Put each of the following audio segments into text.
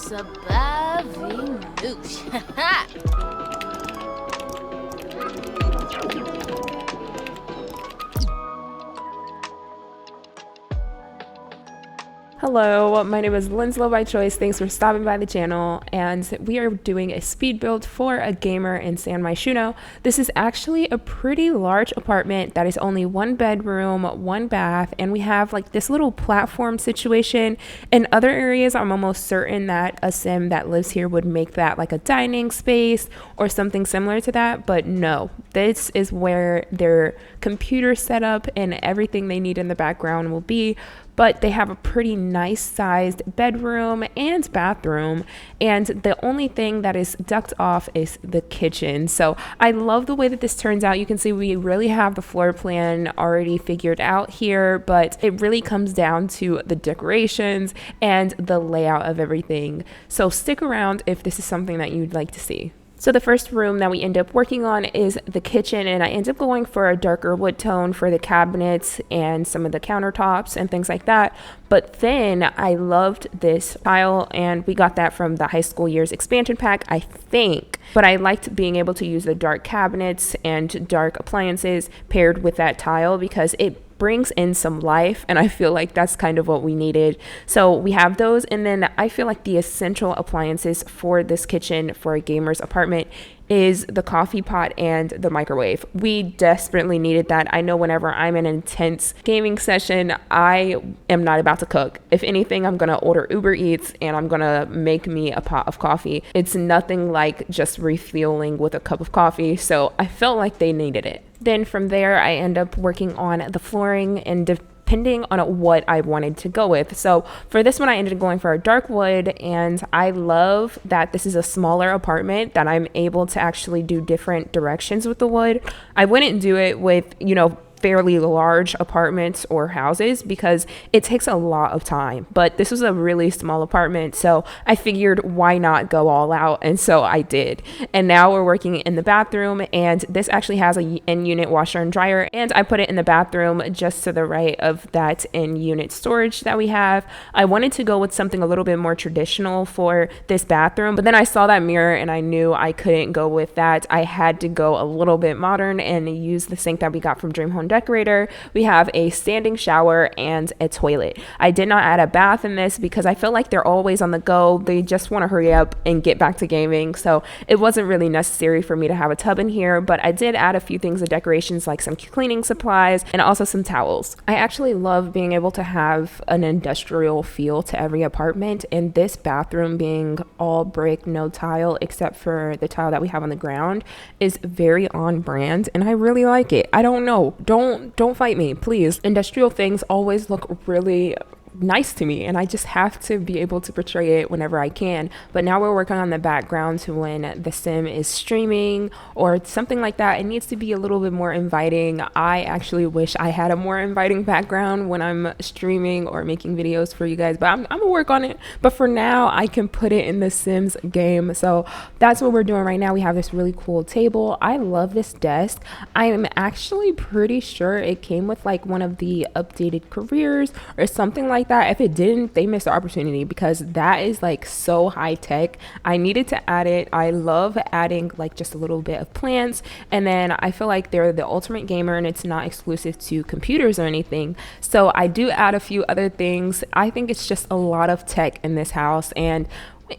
Sabaving noosh. Hello, my name is LynzloByChoice. Thanks for stopping by the channel, and we are doing a speed build for a gamer in Myshuno. This is actually a pretty large apartment that is only one bedroom, one bath, and we have like this little platform situation. In other areas, I'm almost certain that a sim that lives here would make that like a dining space or something similar to that, but no, this is where their computer setup and everything they need in the background will be. But they have a pretty nice sized bedroom and bathroom, and the only thing that is ducked off is the kitchen. So I love the way that this turns out. You can see we really have the floor plan already figured out here, but it really comes down to the decorations and the layout of everything. So stick around if this is something that you'd like to see. So the first room that we end up working on is the kitchen, and I end up going for a darker wood tone for the cabinets and some of the countertops and things like that. But then I loved this tile, and we got that from the high school years expansion pack, I think. But I liked being able to use the dark cabinets and dark appliances paired with that tile because it brings in some life, and I feel like that's kind of what we needed. So we have those, and then I feel like the essential appliances for this kitchen for a gamer's apartment is the coffee pot and the microwave. We desperately needed that. I know whenever I'm in an intense gaming session, I am not about to cook. If anything, I'm gonna order Uber Eats and I'm gonna make me a pot of coffee. It's nothing like just refueling with a cup of coffee, so I felt like they needed it. Then from there, I end up working on the flooring and depending on what I wanted to go with. So for this one, I ended up going for a dark wood, and I love that this is a smaller apartment that I'm able to actually do different directions with the wood. I wouldn't do it with, fairly large apartments or houses because it takes a lot of time, but this was a really small apartment, so I figured why not go all out, and so I did. And now we're working in the bathroom, and this actually has a in-unit washer and dryer, and I put it in the bathroom just to the right of that in-unit storage that we have. I wanted to go with something a little bit more traditional for this bathroom, but then I saw that mirror and I knew I couldn't go with that. I had to go a little bit modern and use the sink that we got from Dream Home Decorator. We have a standing shower and a toilet. I did not add a bath in this because I feel like they're always on the go. They just want to hurry up and get back to gaming, so it wasn't really necessary for me to have a tub in here, but I did add a few things of decorations like some cleaning supplies and also some towels. I actually love being able to have an industrial feel to every apartment, and this bathroom being all brick, no tile except for the tile that we have on the ground is very on brand, and I really like it. I don't know, don't fight me, please. Industrial things always look really nice to me, and I just have to be able to portray it whenever I can. But now we're working on the background to when the sim is streaming or something like that. It needs to be a little bit more inviting. I actually wish I had a more inviting background when I'm streaming or making videos for you guys, but I'm gonna work on it. But for now, I can put it in the Sims game. So that's what we're doing right now. We have this really cool table. I love this desk. I am actually pretty sure it came with like one of the updated careers or something like that. If it didn't, they missed the opportunity because that is like so high tech. I needed to add it. I love adding like just a little bit of plants, and then I feel like they're the ultimate gamer and it's not exclusive to computers or anything, so I do add a few other things. I think it's just a lot of tech in this house, and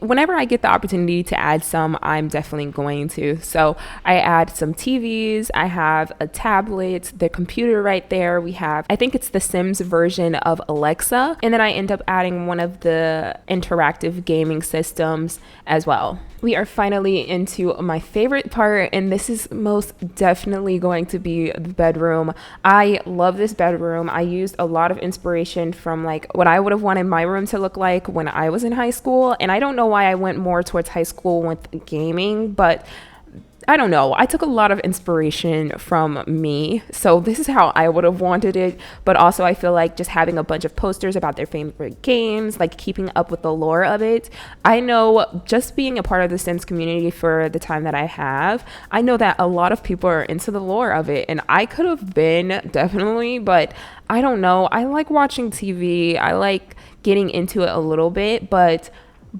whenever I get the opportunity to add some, I'm definitely going to. So I add some TVs, I have a tablet, the computer right there. We have, I think it's the Sims version of Alexa, and then I end up adding one of the interactive gaming systems as well. We are finally into my favorite part, and this is most definitely going to be the bedroom. I love this bedroom. I used a lot of inspiration from like what I would have wanted my room to look like when I was in high school, and I don't know why I went more towards high school with gaming, but I don't know. I took a lot of inspiration from me. So this is how I would have wanted it. But also I feel like just having a bunch of posters about their favorite games, like keeping up with the lore of it. I know just being a part of the Sims community for the time that I have, I know that a lot of people are into the lore of it. And I could have been definitely, but I don't know. I like watching TV. I like getting into it a little bit, but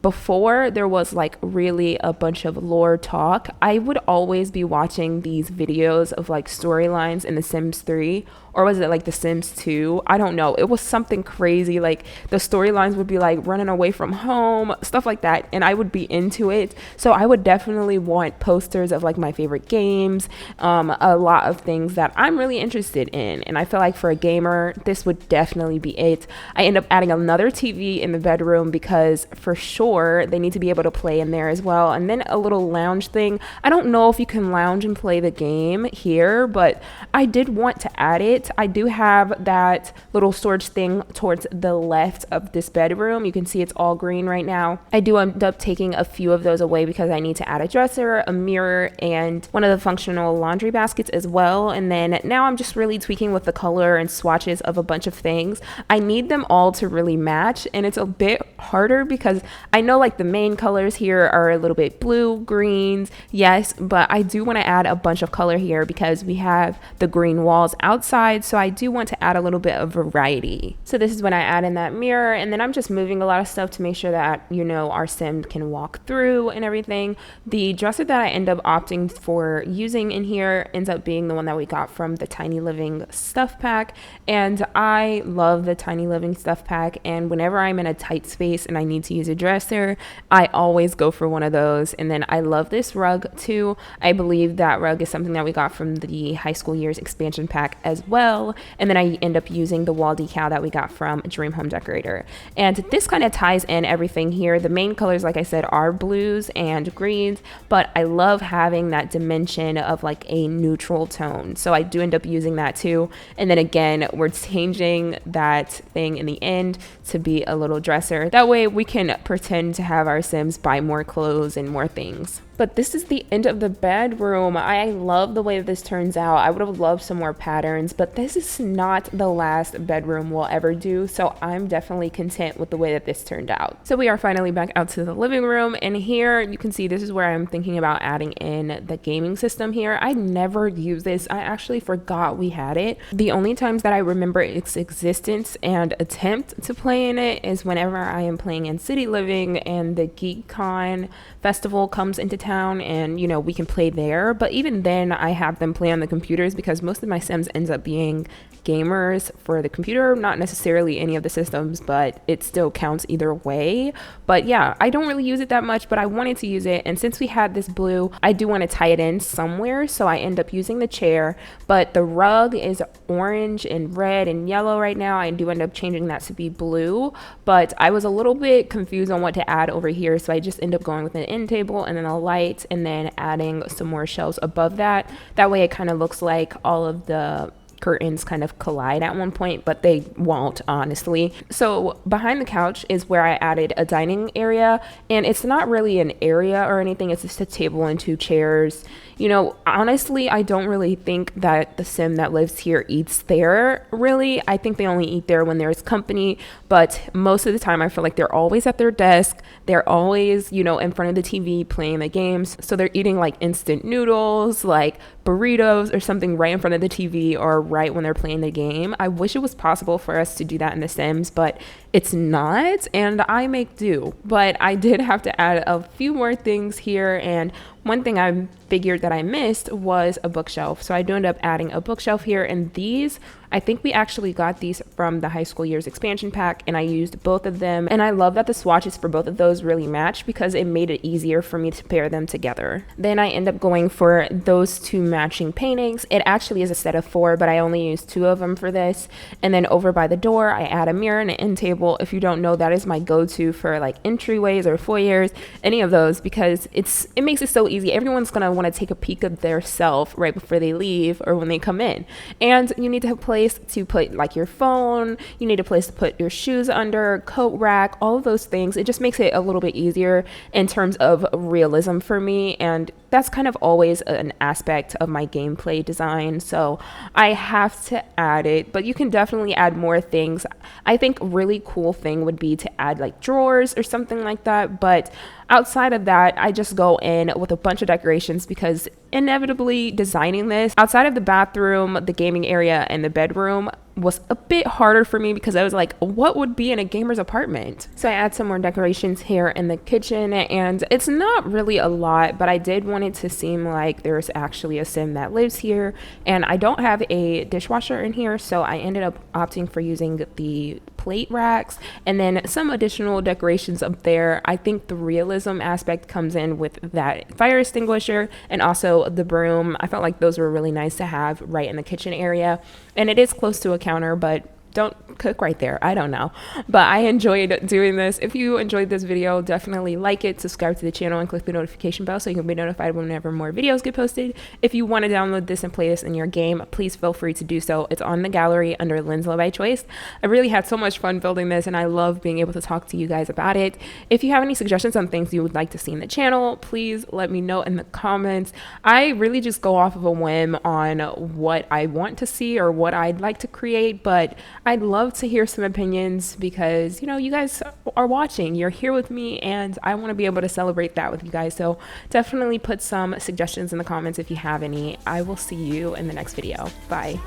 before there was like really a bunch of lore talk, I would always be watching these videos of like storylines in The Sims 3, or was it like The Sims 2? I don't know. It was something crazy. Like the storylines would be like running away from home, stuff like that, and I would be into it. So I would definitely want posters of like my favorite games, a lot of things that I'm really interested in. And I feel like for a gamer, this would definitely be it. I end up adding another TV in the bedroom because for sure they need to be able to play in there as well. And then a little lounge thing. I don't know if you can lounge and play the game here, but I did want to add it. I do have that little storage thing towards the left of this bedroom. You can see it's all green right now. I do end up taking a few of those away because I need to add a dresser, a mirror, and one of the functional laundry baskets as well. And then now I'm just really tweaking with the color and swatches of a bunch of things. I need them all to really match, and it's a bit harder because I know like the main colors here are a little bit blue, greens, yes, but I do want to add a bunch of color here because we have the green walls outside, so I do want to add a little bit of variety. So this is when I add in that mirror, and then I'm just moving a lot of stuff to make sure that, you know, our sim can walk through and everything. The dresser that I end up opting for using in here ends up being the one that we got from the Tiny Living stuff pack, and I love the Tiny Living stuff pack, and whenever I'm in a tight space and I need to use a dresser, I always go for one of those. And then I love this rug too. I believe that rug is something that we got from the High School Years expansion pack as well. And then I end up using the wall decal that we got from Dream Home Decorator. And this kind of ties in everything here. The main colors, like I said, are blues and greens, but I love having that dimension of like a neutral tone. So I do end up using that too. And then again, we're changing that thing in the end to be a little dresser. That way we can pretend to have our Sims buy more clothes and more things. But this is the end of the bedroom. I love the way that this turns out. I would have loved some more patterns, but this is not the last bedroom we'll ever do, so I'm definitely content with the way that this turned out. So we are finally back out to the living room, and here you can see this is where I'm thinking about adding in the gaming system here. I never use this. I actually forgot we had it. The only times that I remember its existence and attempt to play in it is whenever I am playing in City Living and the GeekCon festival comes into town, and you know, we can play there. But even then I have them play on the computers because most of my Sims ends up being gamers for the computer, not necessarily any of the systems, but it still counts either way. But yeah, I don't really use it that much, but I wanted to use it, and since we had this blue, I do want to tie it in somewhere, so I end up using the chair. But the rug is orange and red and yellow right now. I do end up changing that to be blue, but I was a little bit confused on what to add over here, so I just end up going with an end table and then a light, and then adding some more shelves above that. That way it kind of looks like all of the curtains kind of collide at one point, but they won't, honestly. So behind the couch is where I added a dining area, and it's not really an area or anything, it's just a table and two chairs. You know, honestly, I don't really think that the Sim that lives here eats there, really. I think they only eat there when there's company, but most of the time I feel like they're always at their desk. They're always, you know, in front of the TV playing the games. So they're eating like instant noodles, like burritos or something right in front of the TV or right when they're playing the game. I wish it was possible for us to do that in The Sims, but it's not, and I make do. But I did have to add a few more things here, and one thing I figured that I missed was a bookshelf. So I do end up adding a bookshelf here, and these, I think we actually got these from the High School Years expansion pack, and I used both of them. And I love that the swatches for both of those really match because it made it easier for me to pair them together. Then I end up going for those two matching paintings. It actually is a set of 4, but I only used 2 of them for this. And then over by the door, I add a mirror and an end table. If you don't know, that is my go-to for like entryways or foyers, any of those, because it makes it so easy. Everyone's gonna want to take a peek of their self right before they leave or when they come in. And you need to have place to put like your phone, you need a place to put your shoes under, coat rack, all of those things. It just makes it a little bit easier in terms of realism for me, and that's kind of always an aspect of my gameplay design, so I have to add it. But you can definitely add more things. I think a really cool thing would be to add like drawers or something like that, but outside of that, I just go in with a bunch of decorations because inevitably designing this outside of the bathroom, the gaming area, and the bedroom, was a bit harder for me because I was like, what would be in a gamer's apartment? So I add some more decorations here in the kitchen, and it's not really a lot, but I did want it to seem like there's actually a sim that lives here. And I don't have a dishwasher in here, so I ended up opting for using the plate racks and then some additional decorations up there. I think the realism aspect comes in with that fire extinguisher and also the broom. I felt like those were really nice to have right in the kitchen area, and it is close to a counter, but don't cook right there. I don't know, but I enjoyed doing this. If you enjoyed this video, definitely like it, subscribe to the channel, and click the notification bell so you can be notified whenever more videos get posted. If you want to download this and play this in your game, please feel free to do so. It's on the gallery under LynzloByChoice. I really had so much fun building this, and I love being able to talk to you guys about it. If you have any suggestions on things you would like to see in the channel, please let me know in the comments. I really just go off of a whim on what I want to see or what I'd like to create, but I'd love to hear some opinions because, you know, you guys are watching, you're here with me, and I want to be able to celebrate that with you guys. So definitely put some suggestions in the comments if you have any. I will see you in the next video. Bye.